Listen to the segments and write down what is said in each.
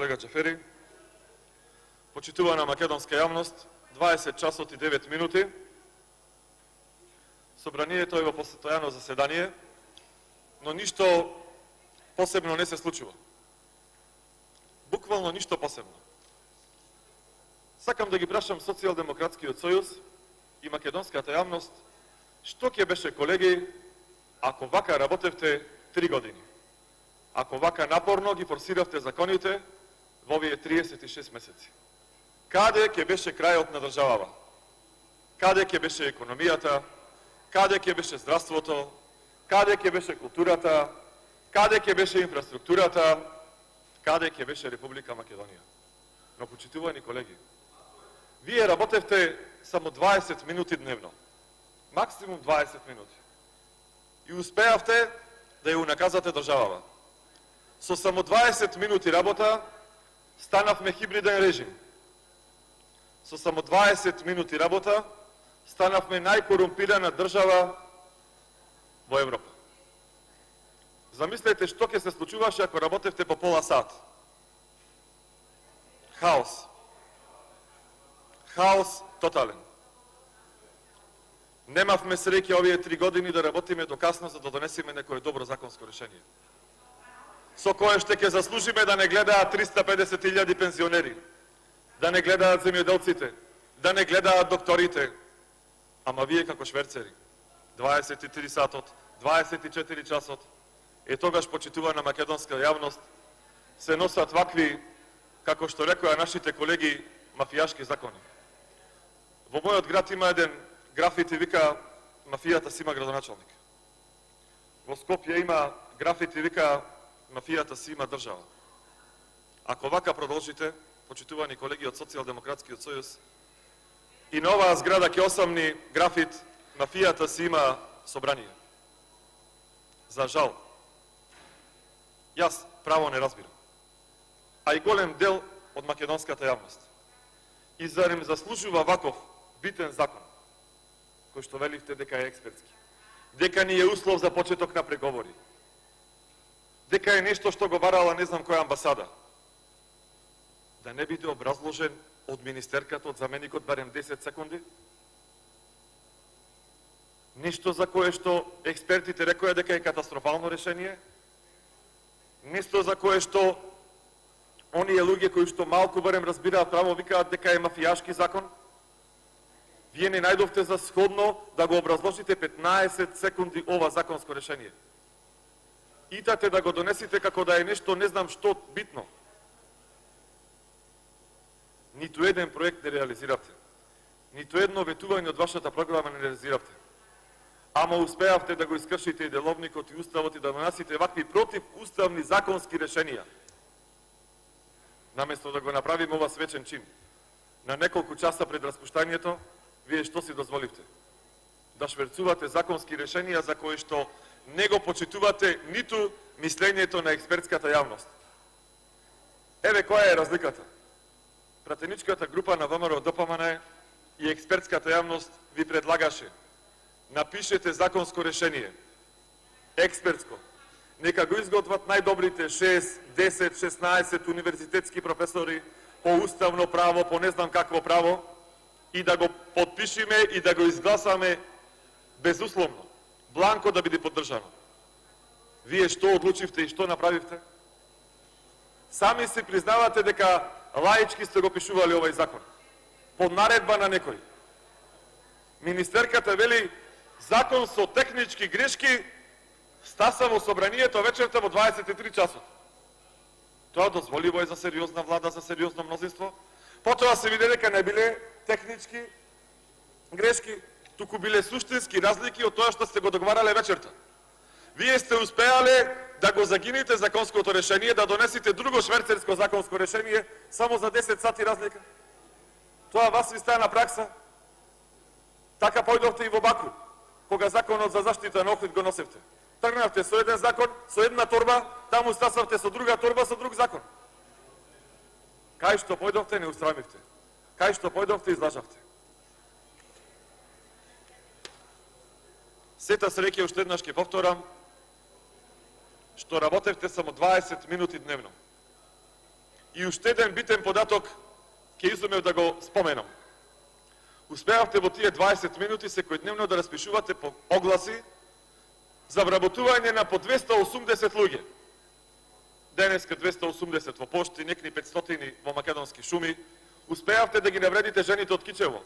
колега Джафери, почитувана македонска јавност, 20 часот и 9 минути. Собранието е во постојано заседание, но ништо посебно не се случува. Буквално ништо посебно. Сакам да ги прашам Социјалдемократскиот сојуз и македонската јавност, што ќе беше, колеги, ако вака работевте 3 години? Ако вака напорно ги форсиравте законите во овие 36 месеци? Каде ќе беше крајот на државава? Каде ќе беше економијата? Каде ќе беше здравството? Каде ќе беше културата? Каде ќе беше инфраструктурата? Каде ќе беше Република Македонија? Но, почитувани колеги, вие работевте само 20 минути дневно. Максимум 20 минути. И успеавте да ја унаказате државава. Со само 20 минути работа станавме хибриден режим. Со само 20 минути работа станавме најкорумпирана држава во Европа. Замислете што ќе се случуваше ако работевте по пола сат. Хаос. Хаос тотален. Немавме среќа овие 3 години да работиме до касно за да донесеме некое добро законско решение, со кое што ќе заслужиме да не гледаат 350.000 пензионери, да не гледаат земјоделците, да не гледаат докторите, ама вие како шверцери, 23 сатот, 24 часот, тогаш, почитувана македонска јавност, се носат вакви, како што рекоа нашите колеги, мафијашки закони. Во мојот град има еден графити, вика мафијата си има градоначалник. Во Скопје има графити, вика мафијата си има држава. Ако вака продолжите, почитувани колеги од Социјалдемократскиот сојуз, и на оваа зграда ќе осамни графит мафијата си има собрание. За жал, јас право не разбирам, а и голем дел од македонската јавност. И зарем заслужува ваков битен закон, кој што веливте дека е експертски, дека ни е услов за почеток на преговори, дека е нешто што го барала не знам која амбасада, да не биде образложен од министерката, од заменикот барем 10 секунди? Нешто за кое што експертите рекоа дека е катастрофално решение? Нешто за кое што оние луѓе кои што малку барем разбираат право викаат дека е мафијашки закон? Вие не најдовте за сходно да го образложите 15 секунди ова законско решение. Итате да го донесите како да е нешто не знам што битно. Ниту еден проект не реализиравте. Ниту едно ветување од вашата програма не реализиравте. Ама успеавте да го искршите и деловникот и уставот и да донесите вакви противуставни законски решенија. Наместо да го направиме ова свечен чин, на неколку часа пред распуштањето, вие што си дозволивте? Да шверцувате законски решенија за кои што не го почитувате ниту мислењето на експертската јавност. Еве која е разликата. Пратеничката група на ВМРО ДПМН и експертската јавност ви предлагаше: напишете законско решение, експертско, нека го изготват најдобрите 6, 10, 16 универзитетски професори по уставно право, по не знам какво право, и да го подпишиме и да го изгласаме безусловно, бланко да биде поддржано. Вие што одлучивте и што направивте? Сами си признавате дека лаички сте го пишували овој закон, под наредба на некој. Министерката вели закон со технички грешки стаса во собранието вечерта во 23 часот. Тоа дозволиво е за сериозна влада, за сериозно мнозинство. Потоа се виде дека не биле технички грешки, туку биле суштински разлики од тоа што сте го договарале вечерта. Вие сте успеале да го загините законското решение, да донесите друго шверцерско законско решение само за 10 сати разлика. Тоа вас ви стана пракса. Така појдовте и во Баку, кога законот за заштита на Охрид го носевте. Тргнавте со еден закон, со една торба, таму стасавте со друга торба, со друг закон. Кај што појдовте, не устрамивте. Кај што појдовте, излажавте. Сета среќа, уште еднаш ќе повторам, што работевте само 20 минути дневно. И уште еден битен податок ќе изумев да го споменам. Успеавте во тие 20 минути секојдневно да распишувате по огласи за вработување на по 280 луѓе. Денеска 280 во пошти, некни 500 во македонски шуми. Успеавте да ги навредите жените од Кичево.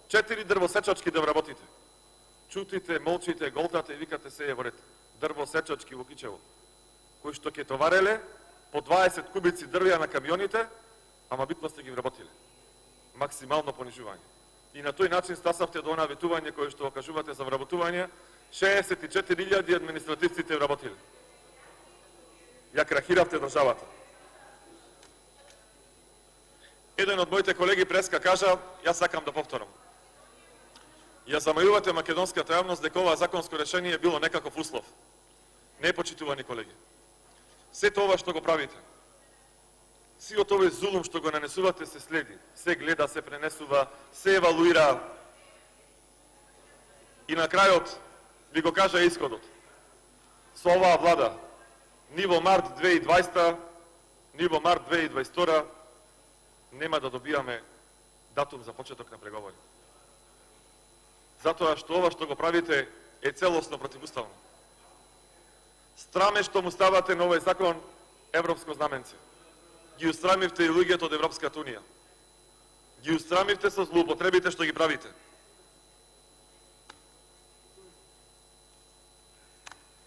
4 дрвосечачки да вработите. Чутите, молчите, голтате и викате се е во ред. Дрвосечачки во Кичево, кои што ќе товареле по 20 кубици дрвја на камионите, ама битно сте ги вработиле. Максимално понижување. И на тој начин стасавте до она ветување кое што кажувате за вработување, 64.000 административците вработиле. Ја крахиравте државата. Еден од моите колеги преска кажа, јас сакам да повторам. Ја замајувате македонската јавност дека ова законско решение е било некаков услов. Не, почитувани колеги. Сето ова што го правите, сиот овој зулум што го нанесувате се следи, се гледа, се пренесува, се евалуира. И на крајот ви го кажа исходот. Со оваа влада, ниво март 2020, ниво март 2022, нема да добијаме датум за почеток на преговори. Затоа што ова што го правите е целосно противуставно. Страме што му ставате на овој закон европско знаменце. Ги устрамивте и луѓето од Европската унија. Ги устрамивте со злоупотребите што ги правите.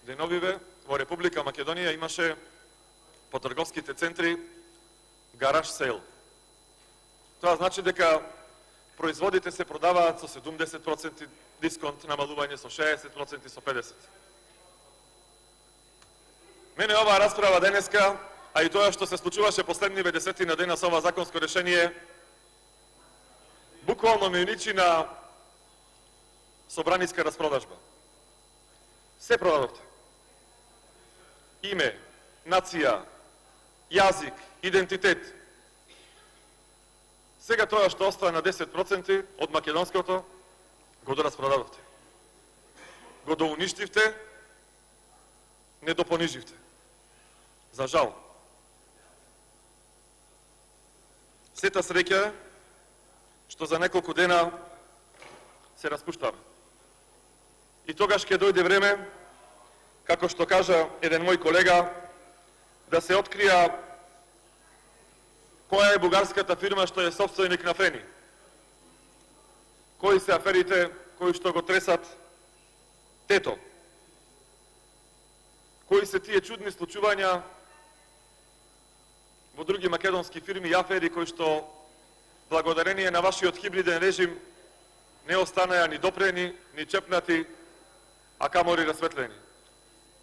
Деновиве во Република Македонија имаше по трговските центри гараж сейл. Тоа значи дека производите се продаваат со 70% дисконт, намалување со 60%, со 50%. Мене оваа расправа денеска, а и тоа што се случуваше последниве десетина дена со ова законско решение, буквално ме уничи на собраниска распродажба. Се продадовте. Име, нација, јазик, идентитет. Сега тоа што остава на 10% од македонското, го дораспродадовте. Го доуништивте, не допониживте. За жал. Сета среќа што за неколку дена се распуштаме. И тогаш ќе дојде време, како што кажа еден мој колега, да се открија која е бугарската фирма што е собственик на Фени. Кои се аферите кои што го тресат тето. Кои се тие чудни случувања во други македонски фирми и афери кои што благодарение на вашиот хибриден режим не останаја ни допрени, ни чепнати, а камори расветлени.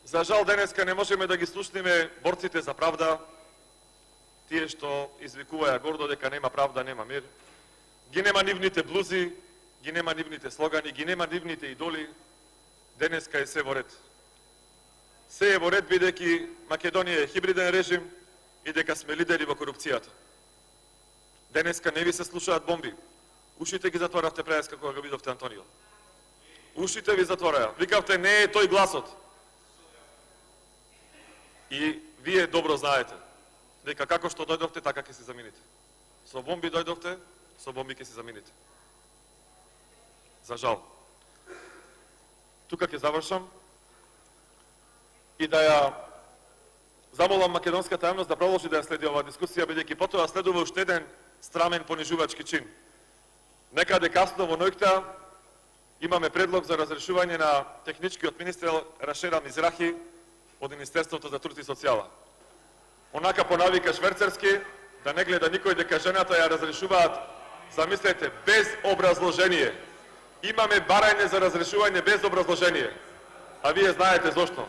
За жал денеска не можеме да ги слушниме борците за правда, тие што извикуваја гордо дека нема правда, нема мир. Ги нема нивните блузи, ги нема нивните слогани, ги нема нивните идоли. Денеска е се во ред. Се е во ред бидејќи Македонија е хибриден режим и дека сме лидери во корупцијата. Денеска не ви се слушаат бомби. Ушите ги затворавте преска кога го видовте Антонио. Ушите ви затвораја. Викавте не е тој гласот. И вие добро знаете дека како што дојдовте, така ќе се замините. Со бомби дојдовте, со бомби ќе се замините. За жал. Тука ќе завршам и да ја замолам македонската јавност да продолжи да ја следи оваа дискусија, бидејќи потоа следува уште еден страмен понижувачки чин. Некаде касно во ноќта имаме предлог за разрешување на техничкиот министер Рашера Мизрахи од Министерството за труд и социјала. Онака по навика шверцерски, да не гледа никој дека жената ја разрешуваат, замислете, без образложение. Имаме барање за разрешување без образложение. А вие знаете зошто.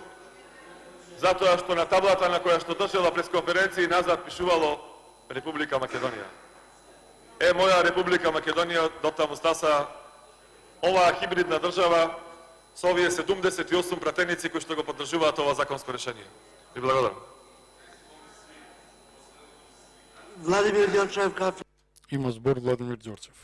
Затоа што на таблата на која што дошла през конференција назад пишувало Република Македонија. Е, моја Република Македонија дотаму стаса оваа хибридна држава со овие 78 пратеници кои што го поддржуваат ова законско решение. Ви благодарам. Владимир Ѓорчев. Има збор Владимир Ѓорчев.